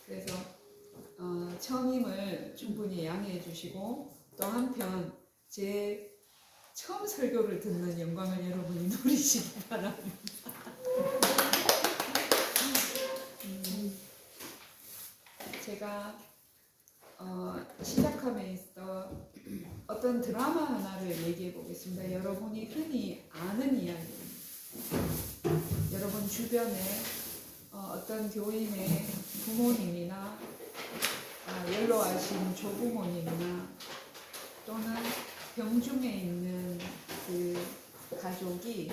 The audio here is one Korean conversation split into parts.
그래서 처음임을 충분히 양해해 주시고 또 한편 제 처음 설교를 듣는 영광을 여러분이 누리시기 바랍니다. 제가 시작함에 있어 어떤 드라마 하나를 얘기해 보겠습니다. 여러분이 흔히 아는 이야기입니다. 여러분 주변에 어떤 교인의 부모님이나 연로하신 조부모님이나 또는 병중에 있는 그 가족이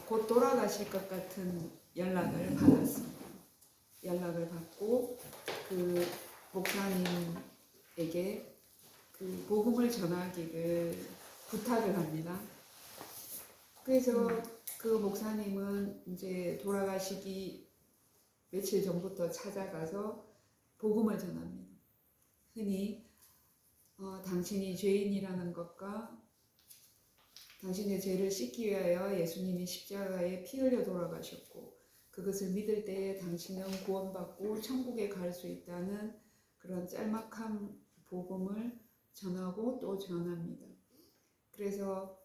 곧 돌아가실 것 같은 연락을 받았습니다. 연락을 받고 그 목사님에게 그 복음을 전하기를 부탁을 합니다. 그래서 그 목사님은 이제 돌아가시기 며칠 전부터 찾아가서 복음을 전합니다. 흔히 당신이 죄인이라는 것과 당신의 죄를 씻기 위하여 예수님이 십자가에 피 흘려 돌아가셨고 그것을 믿을 때에 당신은 구원받고 천국에 갈 수 있다는 그런 짤막한 복음을 전하고 또 전합니다. 그래서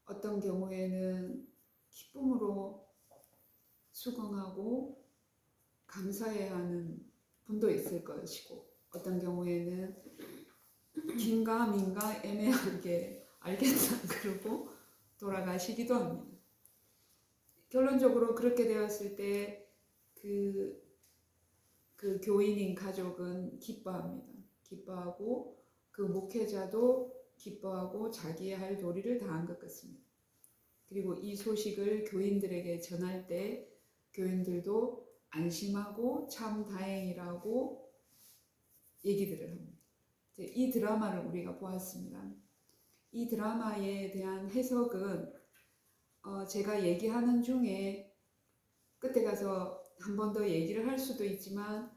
어떤 경우에는 기쁨으로 수긍하고 감사해야 하는 분도 있을 것이고 어떤 경우에는 긴가 민가 애매하게 알겠다 그러고 돌아가시기도 합니다. 결론적으로 그렇게 되었을 때 그 교인인 가족은 기뻐합니다. 기뻐하고 그 목회자도 기뻐하고 자기의 할 도리를 다한 것 같습니다. 그리고 이 소식을 교인들에게 전할 때 교인들도 안심하고 참 다행이라고 얘기들을 합니다. 이 드라마를 우리가 보았습니다. 이 드라마에 대한 해석은 제가 얘기하는 중에 끝에 가서 한 번 더 얘기를 할 수도 있지만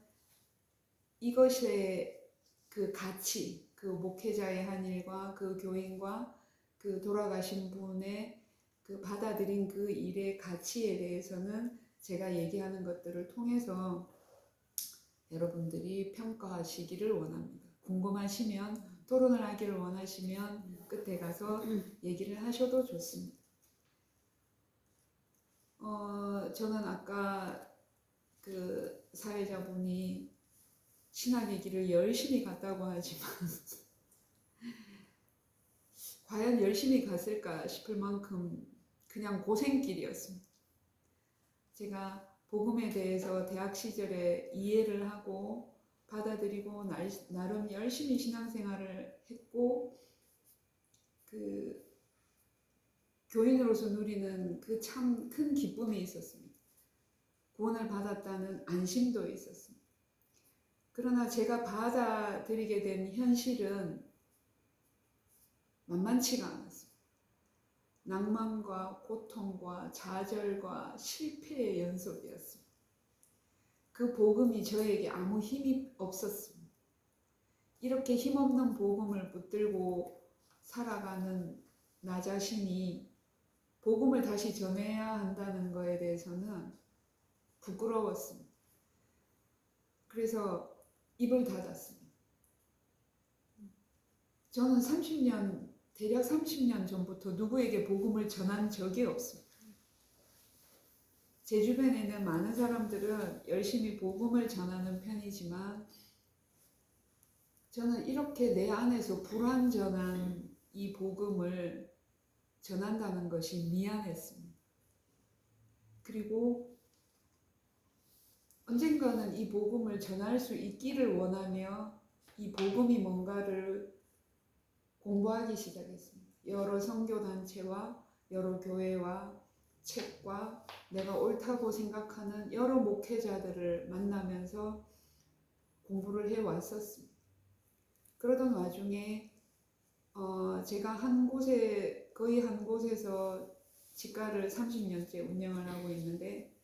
이것의 그 가치, 그 목회자의 한 일과 그 교인과 그 돌아가신 분의 그 받아들인 그 일의 가치에 대해서는 제가 얘기하는 것들을 통해서 여러분들이 평가하시기를 원합니다. 궁금하시면 토론을 하기를 원하시면 끝에 가서 얘기를 하셔도 좋습니다. 저는 아까 그 사회자분이 신학의 길을 열심히 갔다고 하지만 과연 열심히 갔을까 싶을 만큼 그냥 고생길이었습니다. 제가 복음에 대해서 대학 시절에 이해를 하고 받아들이고 나름 열심히 신앙생활을 했고 그 교인으로서 누리는 그 참 큰 기쁨이 있었습니다. 구원을 받았다는 안심도 있었습니다. 그러나 제가 받아들이게 된 현실은 만만치가 않았습니다. 낭만과 고통과 좌절과 실패의 연속이었습니다. 그 복음이 저에게 아무 힘이 없었습니다. 이렇게 힘없는 복음을 붙들고 살아가는 나 자신이 복음을 다시 전해야 한다는 것에 대해서는 부끄러웠습니다. 그래서 입을 닫았습니다. 저는 대략 30년 전부터 누구에게 복음을 전한 적이 없습니다. 제 주변에는 많은 사람들은 열심히 복음을 전하는 편이지만 저는 이렇게 내 안에서 불완전한 이 복음을 전한다는 것이 미안했습니다. 그리고 언젠가는 이 복음을 전할 수 있기를 원하며 이 복음이 뭔가를 공부하기 시작했습니다. 여러 선교단체와 여러 교회와 책과 내가 옳다고 생각하는 여러 목회자들을 만나면서 공부를 해왔었습니다. 그러던 와중에 제가 거의 한 곳에서 치과를 30년째 운영을 하고 있는데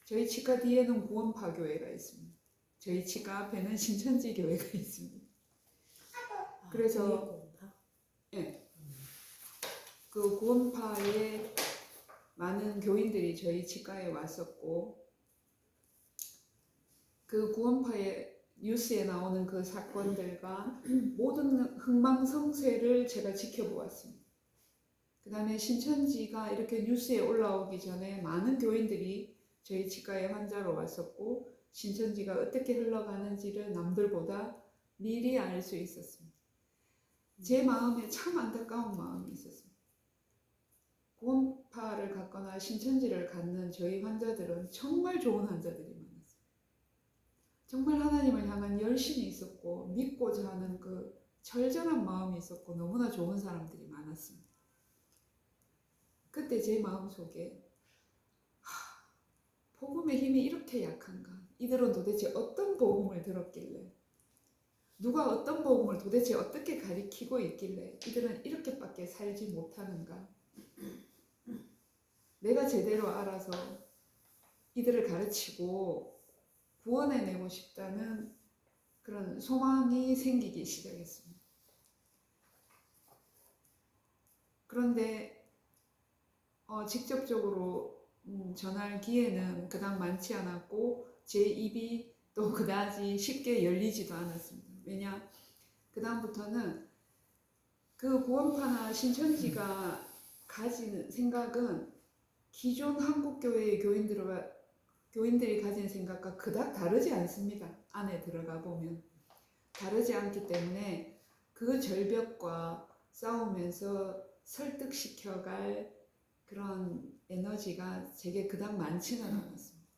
저희 치과 뒤에는 구원파 교회가 있습니다. 저희 치과 앞에는 신천지 교회가 있습니다. 그래서 예. 그 구원파의 많은 교인들이 저희 치과에 왔었고, 그 구원파의 뉴스에 나오는 그 사건들과 모든 흥망성쇠를 제가 지켜보았습니다. 그 다음에 신천지가 이렇게 뉴스에 올라오기 전에 많은 교인들이 저희 치과에 환자로 왔었고, 신천지가 어떻게 흘러가는지를 남들보다 미리 알 수 있었습니다. 제 마음에 참 안타까운 마음이 있었습니다. 구원파를 갖거나 신천지를 갖는 저희 환자들은 정말 좋은 환자들이 많았어요. 정말 하나님을 향한 열심이 있었고 믿고자 하는 그 절절한 마음이 있었고 너무나 좋은 사람들이 많았습니다. 그때 제 마음속에 복음의 힘이 이렇게 약한가? 이들은 도대체 어떤 복음을 들었길래? 누가 어떤 복음을 도대체 어떻게 가리키고 있길래 이들은 이렇게밖에 살지 못하는가? 내가 제대로 알아서 이들을 가르치고 구원해내고 싶다는 그런 소망이 생기기 시작했습니다. 그런데 직접적으로 전할 기회는 그닥 많지 않았고 제 입이 또 그다지 쉽게 열리지도 않았습니다. 왜냐? 그 다음부터는 그 구원파나 신천지가 가진 생각은 기존 한국교회의 교인들이 가진 생각과 그닥 다르지 않습니다. 안에 들어가 보면 다르지 않기 때문에 그 절벽과 싸우면서 설득시켜갈 그런 에너지가 제게 그닥 많지는 않았습니다.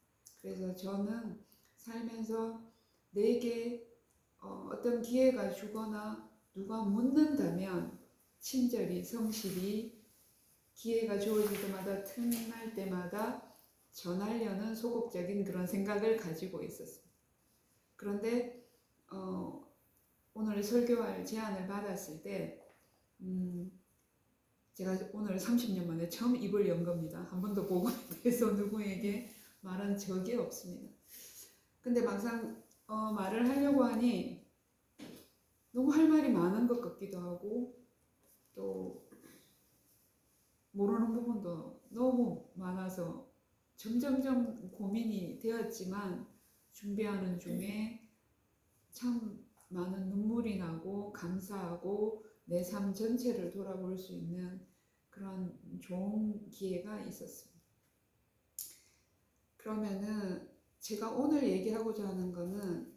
그래서 저는 살면서 내게 어떤 기회가 주거나 누가 묻는다면 친절히 성실히 기회가 주어질 때마다 틈날 때마다 전하려는 소극적인 그런 생각을 가지고 있었습니다. 그런데 오늘 설교할 제안을 받았을 때 제가 오늘 30년 만에 처음 입을 연 겁니다. 한 번도 복음에 대해서 누구에게 말한 적이 없습니다. 근데 막상 말을 하려고 하니 너무 할 말이 많은 것 같기도 하고 또 모르는 부분도 너무 많아서 점점점 고민이 되었지만 준비하는 중에 참 많은 눈물이 나고 감사하고 내 삶 전체를 돌아볼 수 있는 그런 좋은 기회가 있었습니다. 그러면은 제가 오늘 얘기하고자 하는 거는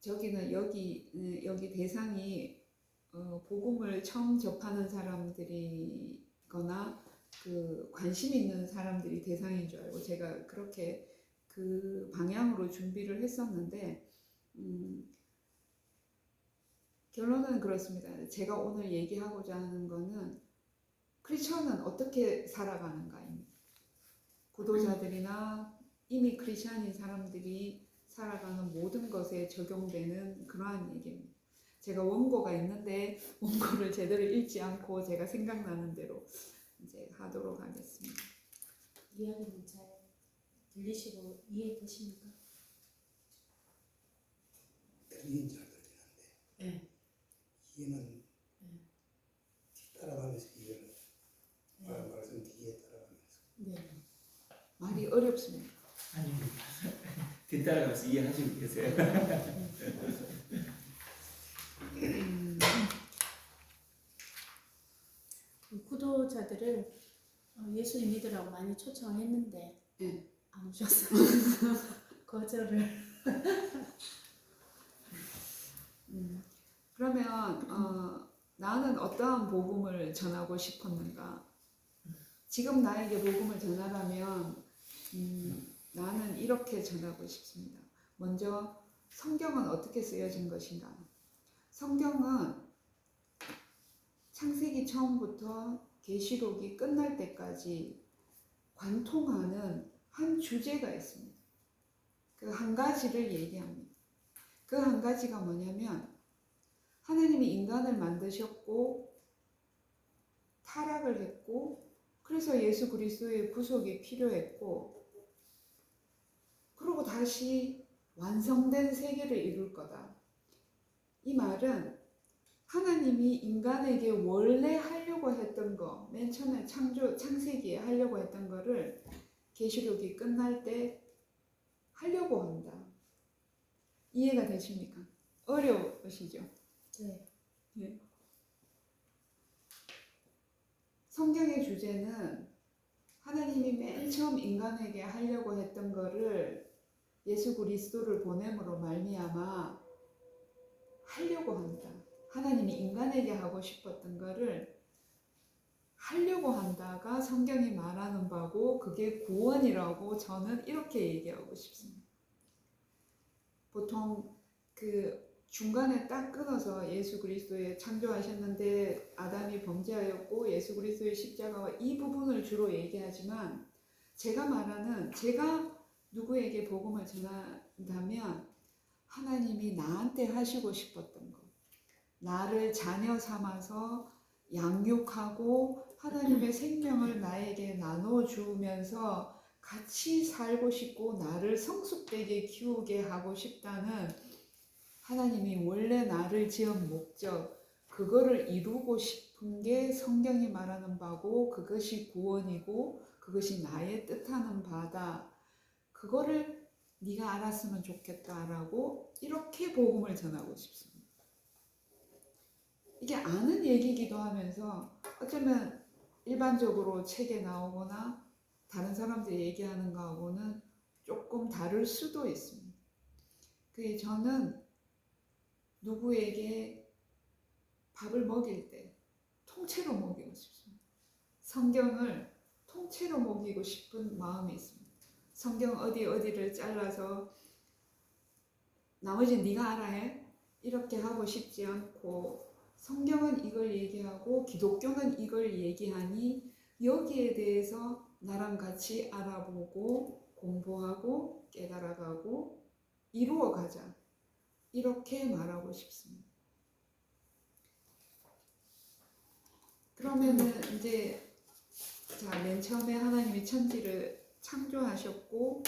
저기는 여기 대상이 복음을 처음 접하는 사람들이거나 그 관심 있는 사람들이 대상인 줄 알고 제가 그렇게 그 방향으로 준비를 했었는데 결론은 그렇습니다. 제가 오늘 얘기하고자 하는 거는 크리스천은 어떻게 살아가는가입니다. 구도자들이나 이미 크리스천인 사람들이 살아가는 모든 것에 적용되는 그러한 얘기입니다. 제가 원고가 있는데 원고를 제대로 읽지 않고 제가 생각나는 대로 이제 하도록 하겠습니다. 이야기는 잘 들리시고 이해되십니까? 들리긴 잘 들리는데 네. 이해는 뒤따라가면서 이해를 말씀 뒤에 따라가면서 네. 말이 어렵습니다. 아닙니다. 뒤따라가면서 이해하시고 계세요. 구도자들을 예수님 믿으라고 많이 초청했는데 네. 안 오셨어요. 거절을. 그러면 나는 어떠한 복음을 전하고 싶었는가? 지금 나에게 복음을 전하라면 나는 이렇게 전하고 싶습니다. 먼저 성경은 어떻게 쓰여진 것인가? 성경은 창세기 처음부터 계시록이 끝날 때까지 관통하는 한 주제가 있습니다. 그 한 가지를 얘기합니다. 그 한 가지가 뭐냐면 하나님이 인간을 만드셨고 타락을 했고 그래서 예수 그리스도의 구속이 필요했고 그리고 다시 완성된 세계를 이룰 거다. 이 말은 하나님이 인간에게 원래 하려고 했던 거, 맨 처음에 창세기에 하려고 했던 거를 계시록이 끝날 때 하려고 한다. 이해가 되십니까? 어려우시죠? 네. 네. 성경의 주제는 하나님이 맨 처음 인간에게 하려고 했던 거를 예수 그리스도를 보냄으로 말미암아 하려고 한다. 하나님이 인간에게 하고 싶었던 거를 하려고 한다가 성경이 말하는 바고, 그게 구원이라고 저는 이렇게 얘기하고 싶습니다. 보통 그 중간에 딱 끊어서 예수 그리스도의 창조하셨는데 아담이 범죄하였고 예수 그리스도의 십자가와 이 부분을 주로 얘기하지만, 제가 말하는, 제가 누구에게 복음을 전한다면 하나님이 나한테 하시고 싶었던 것, 나를 자녀 삼아서 양육하고 하나님의 생명을 나에게 나눠주면서 같이 살고 싶고 나를 성숙되게 키우게 하고 싶다는 하나님이 원래 나를 지은 목적, 그거를 이루고 싶은 게 성경이 말하는 바고, 그것이 구원이고 그것이 나의 뜻하는 바다. 그거를 네가 알았으면 좋겠다라고 이렇게 복음을 전하고 싶습니다. 이게 아는 얘기기도 하면서 어쩌면 일반적으로 책에 나오거나 다른 사람들이 얘기하는 거하고는 조금 다를 수도 있습니다. 그게 저는 누구에게 밥을 먹일 때 통째로 먹이고 싶습니다. 성경을 통째로 먹이고 싶은 마음이 있습니다. 성경 어디를 잘라서 나머지는 네가 알아 해? 이렇게 하고 싶지 않고, 성경은 이걸 얘기하고 기독교는 이걸 얘기하니 여기에 대해서 나랑 같이 알아보고 공부하고 깨달아가고 이루어가자, 이렇게 말하고 싶습니다. 그러면은 이제 맨 처음에 하나님이 천지를 창조하셨고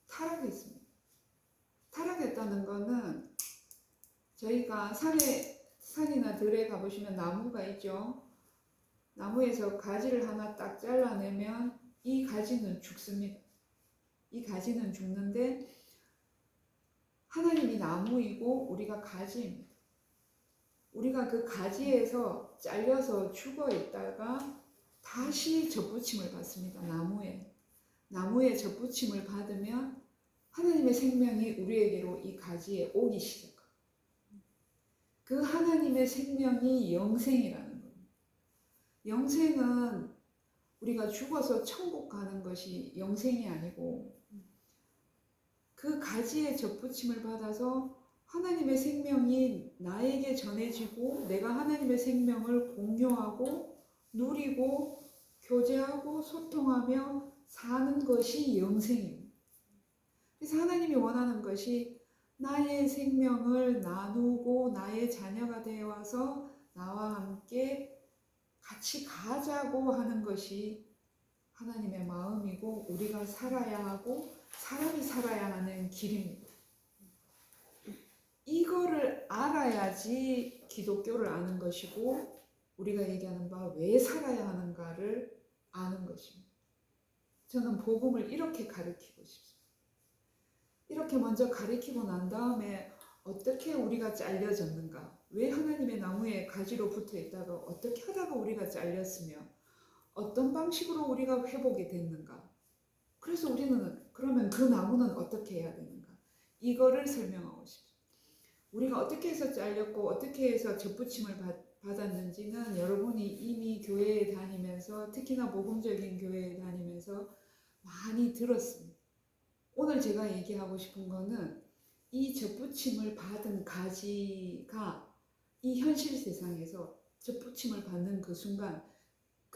타락했습니다. 타락했다는 거는 저희가 산이나 들에 가보시면 나무가 있죠. 나무에서 가지를 하나 딱 잘라내면 이 가지는 죽습니다. 이 가지는 죽는데 하나님이 나무이고 우리가 가지입니다. 우리가 그 가지에서 잘려서 죽어 있다가 다시 접붙임을 받습니다. 나무에 접붙임을 받으면 하나님의 생명이 우리에게로 이 가지에 오기 시작합니다. 그 하나님의 생명이 영생이라는 겁니다. 영생은 우리가 죽어서 천국 가는 것이 영생이 아니고, 그 가지에 접붙임을 받아서 하나님의 생명이 나에게 전해지고 내가 하나님의 생명을 공유하고 누리고 교제하고 소통하며 사는 것이 영생입니다. 그래서 하나님이 원하는 것이 나의 생명을 나누고 나의 자녀가 되어서 나와 함께 같이 가자고 하는 것이 하나님의 마음이고, 우리가 살아야 하고 사람이 살아야 하는 길입니다. 이거를 알아야지 기독교를 아는 것이고, 우리가 얘기하는 바 왜 살아야 하는가를 아는 것입니다. 저는 복음을 이렇게 가르치고 싶습니다. 이렇게 먼저 가르치고 난 다음에 어떻게 우리가 잘려졌는가, 왜 하나님의 나무에 가지로 붙어 있다가 어떻게 하다가 우리가 잘렸으며 어떤 방식으로 우리가 회복이 됐는가, 그래서 우리는 그러면 그 나무는 어떻게 해야 되는가, 이거를 설명하고 싶습니다. 우리가 어떻게 해서 잘렸고 어떻게 해서 접붙임을 받았는지는 여러분이 이미 교회에 다니면서, 특히나 모범적인 교회에 다니면서 많이 들었습니다. 오늘 제가 얘기하고 싶은 거는 이 접붙임을 받은 가지가 이 현실 세상에서 접붙임을 받는 그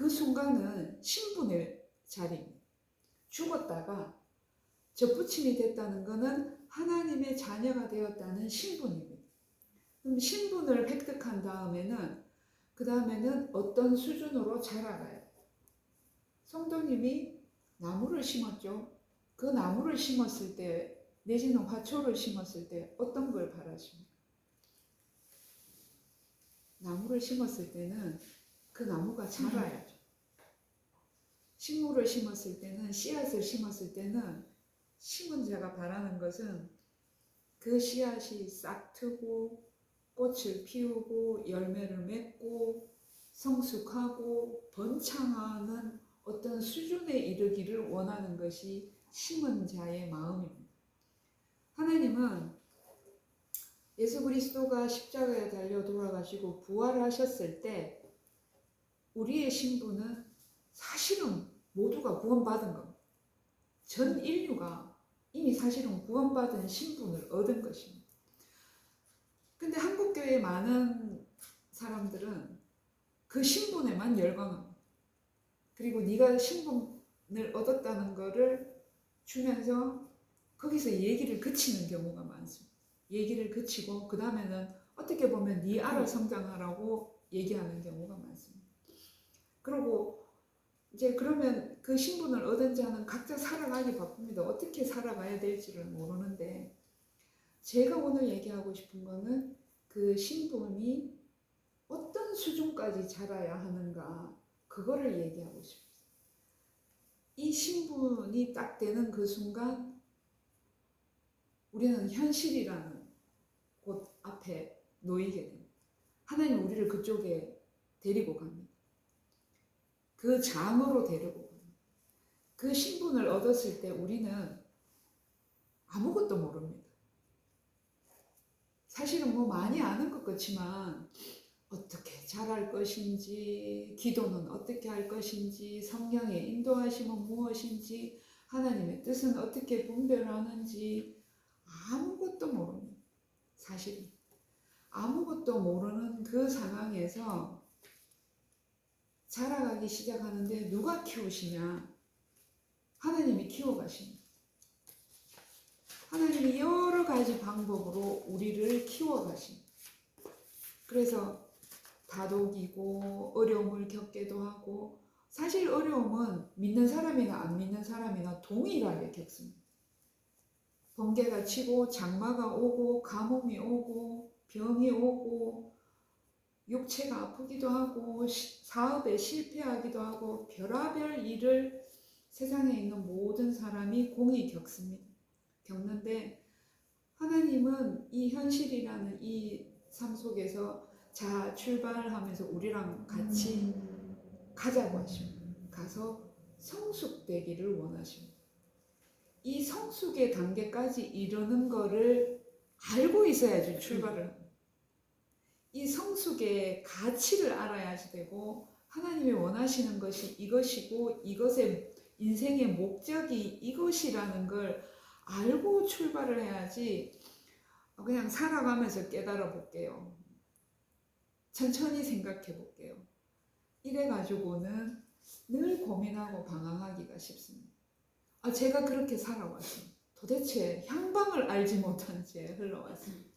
순간은 신분의 자리입니다. 죽었다가 접붙임이 됐다는 것은 하나님의 자녀가 되었다는 신분입니다. 그럼 신분을 획득한 다음에는 그 다음에는 어떤 수준으로 자라가요? 성도님이 나무를 심었죠. 그 나무를 심었을 때, 내지는 화초를 심었을 때 어떤 걸 바라십니까? 나무를 심었을 때는 그 나무가 자라야죠. 식물을 심었을 때는, 씨앗을 심었을 때는 심은 자가 바라는 것은 그 씨앗이 싹트고 꽃을 피우고 열매를 맺고 성숙하고 번창하는 어떤 수준에 이르기를 원하는 것이 심은 자의 마음입니다. 하나님은 예수 그리스도가 십자가에 달려 돌아가시고 부활하셨을 때 우리의 신분은 사실은 모두가 구원받은 겁니다. 전 인류가 이미 사실은 구원받은 신분을 얻은 것입니다. 근데 한국교회의 많은 사람들은 그 신분에만 열광합니다. 그리고 네가 신분을 얻었다는 거를 주면서 거기서 얘기를 그치는 경우가 많습니다. 얘기를 그치고 그 다음에는 어떻게 보면 네 알아 성장하라고 얘기하는 경우가 많습니다. 그리고 이제 그러면 그 신분을 얻은 자는 각자 살아가기 바쁩니다. 어떻게 살아가야 될지를 모르는데 제가 오늘 얘기하고 싶은 거는 그 신분이 어떤 수준까지 자라야 하는가 그거를 얘기하고 싶어요. 이 신분이 딱 되는 그 순간 우리는 현실이라는 곳 앞에 놓이게 됩니다. 하나님 우리를 그쪽에 데리고 갑니다. 그 장으로 데리고 갑니다. 그 신분을 얻었을 때 우리는 아무것도 모릅니다. 사실은 뭐 많이 아는 것 같지만 어떻게 잘할 것인지, 기도는 어떻게 할 것인지, 성령의 인도하심은 무엇인지, 하나님의 뜻은 어떻게 분별하는지 아무것도 모릅니다. 사실은 아무것도 모르는 그 상황에서 자라가기 시작하는데 누가 키우시냐? 하나님이 키워가십니다. 하나님이 여러 가지 방법으로 우리를 키워가십니다. 그래서 다독이고 어려움을 겪게도 하고 사실 어려움은 믿는 사람이나 안 믿는 사람이나 동일하게 겪습니다. 번개가 치고 장마가 오고 가뭄이 오고 병이 오고 육체가 아프기도 하고 사업에 실패하기도 하고 별의별 일을 세상에 있는 모든 사람이 공히 겪는데 하나님은 이 현실이라는 이 삶 속에서 자 출발하면서 우리랑 같이 가자고 하십니다. 가서 성숙되기를 원하십니다. 이 성숙의 단계까지 이르는 거를 알고 있어야지 출발을 합니다. 이 성숙의 가치를 알아야지 되고 하나님이 원하시는 것이 이것이고 이것의 인생의 목적이 이것이라는 걸 알고 출발을 해야지 그냥 살아가면서 깨달아 볼게요. 천천히 생각해 볼게요. 이래가지고는 늘 고민하고 방황하기가 쉽습니다. 제가 그렇게 살아왔습니다. 도대체 향방을 알지 못한 채 흘러왔습니다.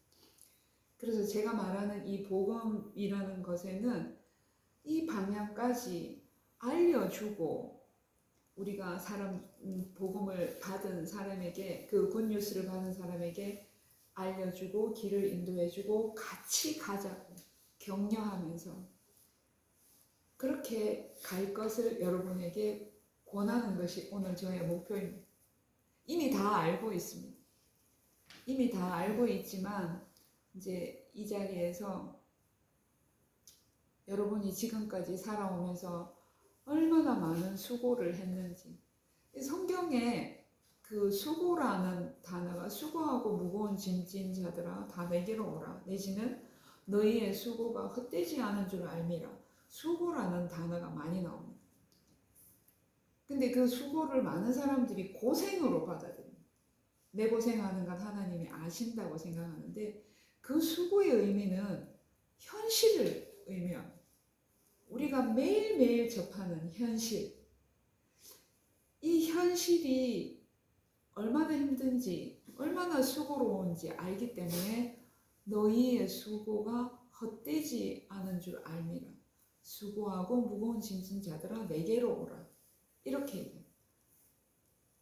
그래서 제가 말하는 이 복음이라는 것에는 이 방향까지 알려주고 우리가 복음을 받은 사람에게 그 굿뉴스를 받은 사람에게 알려주고 길을 인도해주고 같이 가자고 격려하면서 그렇게 갈 것을 여러분에게 권하는 것이 오늘 저의 목표입니다. 이미 다 알고 있습니다. 이미 다 알고 있지만 이제 이 자리에서 여러분이 지금까지 살아오면서 얼마나 많은 수고를 했는지 성경에 그 수고라는 단어가 수고하고 무거운 짐 진 자들아 다 내게로 오라 내지는 너희의 수고가 헛되지 않은 줄 알미라 수고라는 단어가 많이 나옵니다. 근데 그 수고를 많은 사람들이 고생으로 받아들입니다. 내 고생하는 건 하나님이 아신다고 생각하는데 그 수고의 의미는 현실을 의미합니다. 우리가 매일매일 접하는 현실 이 현실이 얼마나 힘든지 얼마나 수고로운지 알기 때문에 너희의 수고가 헛되지 않은 줄 알미라 수고하고 무거운 짐진 자들아 내게로 오라 이렇게 얘기해요.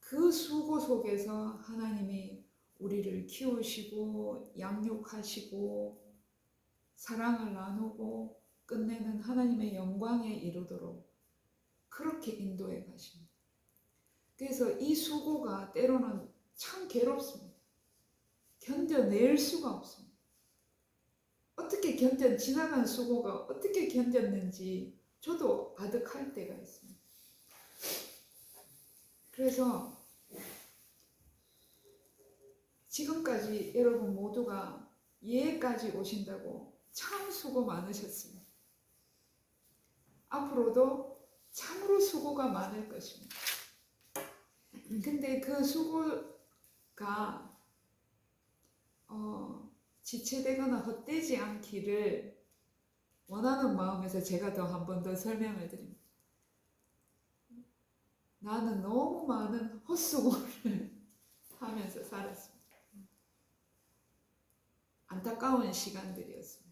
그 수고 속에서 하나님이 우리를 키우시고 양육하시고 사랑을 나누고 끝내는 하나님의 영광에 이르도록 그렇게 인도해 가십니다. 그래서 이 수고가 때로는 참 괴롭습니다. 견뎌낼 수가 없습니다. 어떻게 지나간 수고가 어떻게 견뎠는지 저도 아득할 때가 있습니다. 그래서 지금까지 여러분 모두가 예까지 오신다고 참 수고 많으셨습니다. 앞으로도 참으로 수고가 많을 것입니다. 근데 그 수고가 지체되거나 헛되지 않기를 원하는 마음에서 제가 더 한 번 더 설명을 드립니다. 나는 너무 많은 헛수고를 하면서 살았습니다. 안타까운 시간들이었습니다.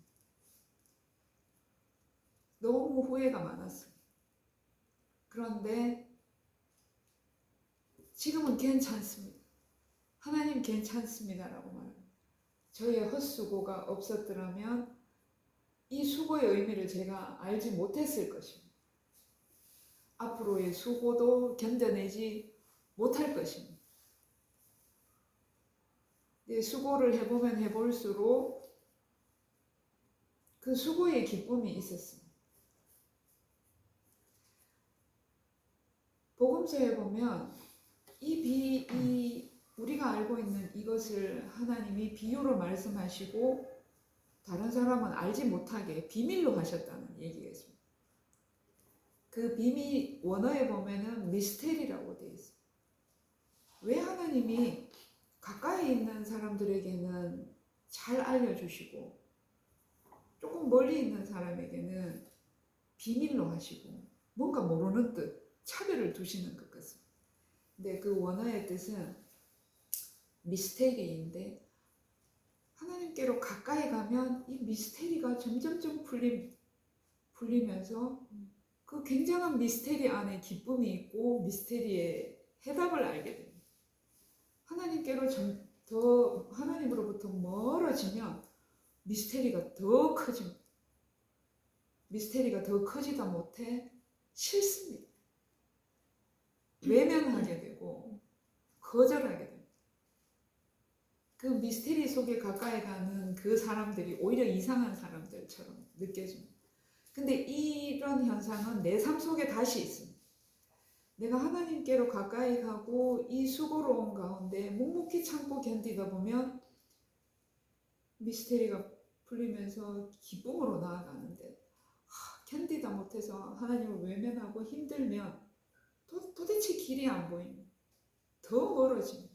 너무 후회가 많았습니다. 그런데 지금은 괜찮습니다. 하나님 괜찮습니다라고 말합니다. 저의 헛수고가 없었더라면 이 수고의 의미를 제가 알지 못했을 것입니다. 앞으로의 수고도 견뎌내지 못할 것입니다. 수고를 해보면 해볼수록 그 수고의 기쁨이 있었습니다. 복음서에 보면 우리가 알고 있는 이것을 하나님이 비유로 말씀하시고 다른 사람은 알지 못하게 비밀로 하셨다는 얘기가 있습니다. 그 비밀 원어에 보면은 미스테리라고 되어 있어요. 왜 하나님이 가까이 있는 사람들에게는 잘 알려주시고 조금 멀리 있는 사람에게는 비밀로 하시고 뭔가 모르는 듯 차별을 두시는 것 같습니다. 근데 그 원어의 뜻은 미스테리인데 하나님께로 가까이 가면 이 미스테리가 점점점 풀리면서 그 굉장한 미스테리 안에 기쁨이 있고 미스테리의 해답을 알게 됩니다. 하나님으로부터 멀어지면 미스테리가 더 커집니다. 미스테리가 더 커지다 못해 싫습니다. 외면하게 되고 거절하게 됩니다. 그 미스테리 속에 가까이 가는 그 사람들이 오히려 이상한 사람들처럼 느껴집니다. 근데 이런 현상은 내 삶 속에 다시 있습니다. 내가 하나님께로 가까이 가고 이 수고로운 가운데 묵묵히 참고 견디다 보면 미스테리가 풀리면서 기쁨으로 나아가는데 견디다 못해서 하나님을 외면하고 힘들면 도대체 길이 안 보입니다. 더 멀어집니다.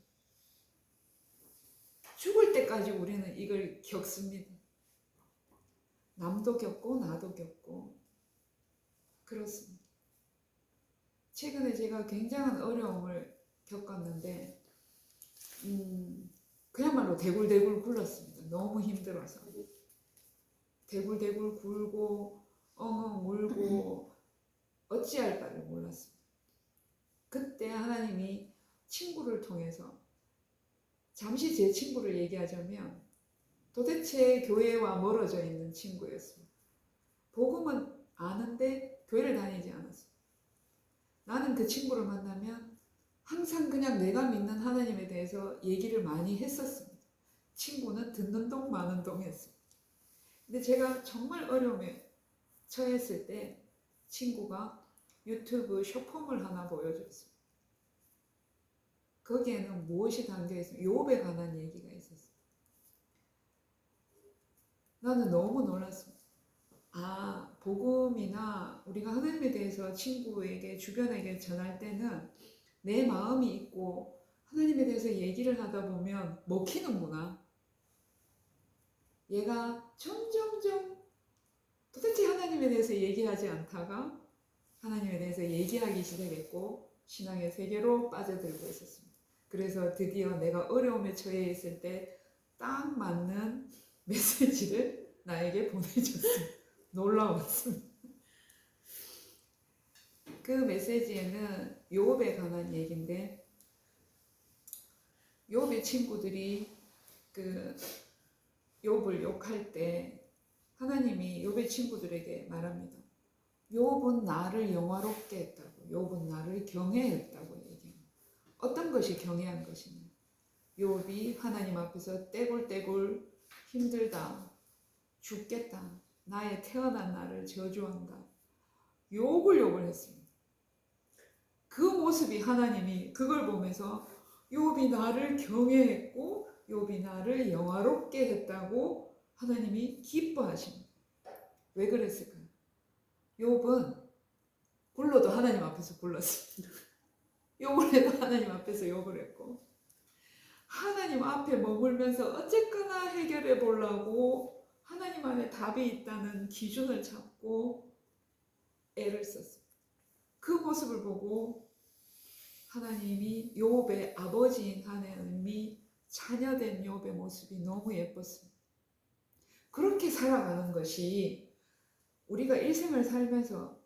죽을 때까지 우리는 이걸 겪습니다. 남도 겪고 나도 겪고 그렇습니다. 최근에 제가 굉장한 어려움을 겪었는데 그야말로 대굴대굴 굴렀습니다. 너무 힘들어서 대굴대굴 굴고 엉엉 울고 어찌할 바를 몰랐습니다. 그때 하나님이 친구를 통해서 잠시 제 친구를 얘기하자면 도대체 교회와 멀어져 있는 친구였습니다. 복음은 아는데 교회를 다니지 않았습니다. 나는 그 친구를 만나면 항상 그냥 내가 믿는 하나님에 대해서 얘기를 많이 했었습니다. 친구는 듣는 동 마는 동 했습니다. 근데 제가 정말 어려움에 처했을 때 친구가 유튜브 쇼폼을 하나 보여줬습니다. 거기에는 무엇이 담겨있습니까? 욥에 관한 얘기가 있었어요. 나는 너무 놀랐습니다. 복음이나 우리가 하나님에 대해서 친구에게 주변에게 전할 때는 내 마음이 있고 하나님에 대해서 얘기를 하다 보면 먹히는구나. 얘가 점점점 도대체 하나님에 대해서 얘기하지 않다가 하나님에 대해서 얘기하기 시작했고 신앙의 세계로 빠져들고 있었습니다. 그래서 드디어 내가 어려움에 처해 있을 때 딱 맞는 메시지를 나에게 보내줬습니다. 놀라웠습니다. 그 메시지에는 욥에 관한 얘기인데 욥의 친구들이 그 욥을 욕할 때 하나님이 욥의 친구들에게 말합니다. 욥은 나를 영화롭게 했다고, 욥은 나를 경외했다고 얘기합니다. 어떤 것이 경외한 것이냐? 욥이 하나님 앞에서 떼굴떼굴 힘들다, 죽겠다, 나의 태어난 날을 저주한다, 욕을 했습니다. 그 모습이 하나님이 그걸 보면서 욥이 나를 경외했고 욥이 나를 영화롭게 했다고 하나님이 기뻐하십니다. 왜 그랬을까요? 욥은 굴러도 하나님 앞에서 굴렀습니다. 욕을 해도 하나님 앞에서 욕을 했고, 하나님 앞에 머물면서 어쨌거나 해결해 보려고 하나님 안에 답이 있다는 기준을 잡고 애를 썼습니다. 그 모습을 보고 하나님이 욥의 아버지인 하나님이 자녀된 욥의 모습이 너무 예뻤습니다. 그렇게 살아가는 것이 우리가 일생을 살면서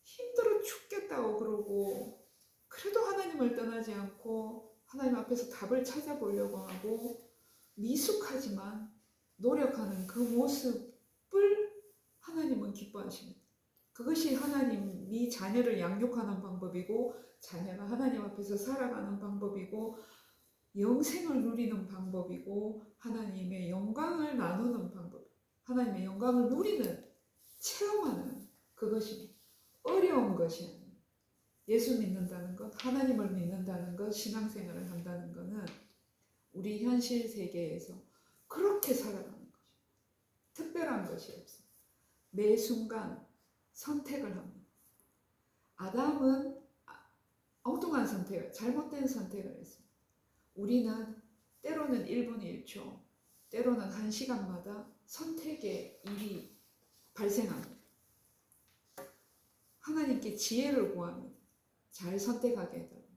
힘들어 죽겠다고 그러고 그래도 하나님을 떠나지 않고 하나님 앞에서 답을 찾아보려고 하고 미숙하지만 노력하는 그 모습을 하나님은 기뻐하십니다. 그것이 하나님이 자녀를 양육하는 방법이고 자녀가 하나님 앞에서 살아가는 방법이고 영생을 누리는 방법이고 하나님의 영광을 나누는 방법, 하나님의 영광을 누리는, 체험하는 그것입니다. 어려운 것이 아니에요. 예수 믿는다는 것, 하나님을 믿는다는 것, 신앙생활을 한다는 것은 우리 현실 세계에서 그렇게 살아가는 것입니다. 특별한 것이 없어요. 매 순간 선택을 합니다. 아담은 엉뚱한 선택을, 잘못된 선택을 했습니다. 우리는 때로는 1분 1초, 때로는 1시간마다 선택의 일이 발생합니다. 하나님께 지혜를 구합니다. 잘 선택하게 해달라고.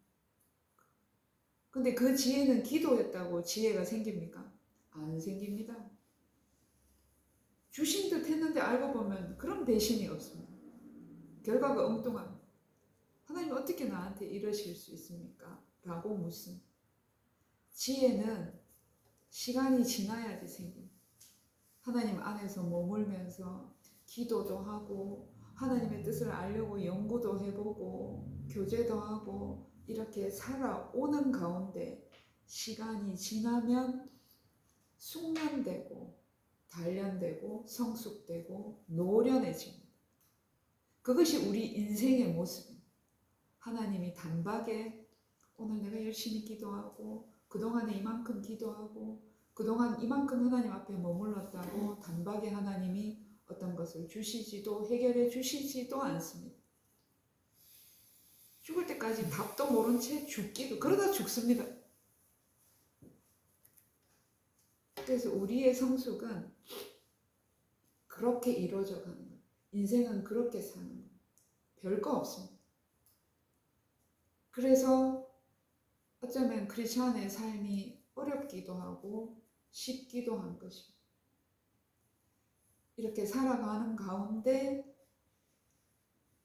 근데 그 지혜는 기도했다고 지혜가 생깁니까? 안 생깁니다. 주신 듯 했는데 알고 보면 그런 배신이 없습니다. 결과가 엉뚱합니다. 하나님 어떻게 나한테 이러실 수 있습니까? 라고 묻습니다. 지혜는 시간이 지나야지 생깁니다. 하나님 안에서 머물면서 기도도 하고 하나님의 뜻을 알려고 연구도 해보고 교제도 하고 이렇게 살아오는 가운데 시간이 지나면 숙련되고 단련되고 성숙되고 노련해집니다. 그것이 우리 인생의 모습입니다. 하나님이 단박에 오늘 내가 열심히 기도하고 그동안에 이만큼 기도하고 그동안 이만큼 하나님 앞에 머물렀다고 단박에 하나님이 어떤 것을 주시지도 해결해 주시지도 않습니다. 죽을 때까지 답도 모른 채 죽기도, 그러다 죽습니다. 그래서 우리의 성숙은 그렇게 이루어져 가는 거예요. 인생은 그렇게 사는 거예요. 별거 없습니다. 그래서 어쩌면 크리스찬의 삶이 어렵기도 하고 쉽기도 한 것입니다. 이렇게 살아가는 가운데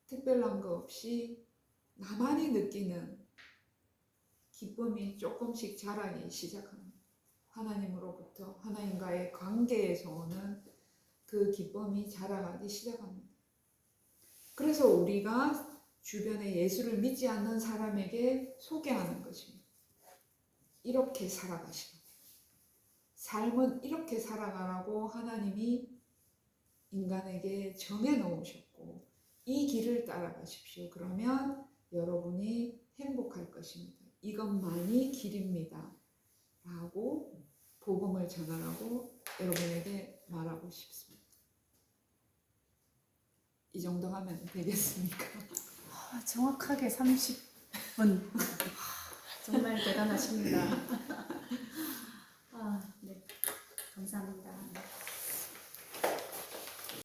특별한 거 없이 나만이 느끼는 기쁨이 조금씩 자라기 시작합니다. 하나님으로부터, 하나님과의 관계에서 오는 그 기쁨이 자라가기 시작합니다. 그래서 우리가 주변에 예수를 믿지 않는 사람에게 소개하는 것입니다. 이렇게 살아가시라. 삶은 이렇게 살아가라고 하나님이 인간에게 정해 놓으셨고 이 길을 따라가십시오. 그러면 여러분이 행복할 것입니다. 이것만이 길입니다. 라고 복음을 전하라고 여러분에게 말하고 싶습니다. 이 정도 하면 되겠습니까? 정확하게 30분. 정말 대단하십니다.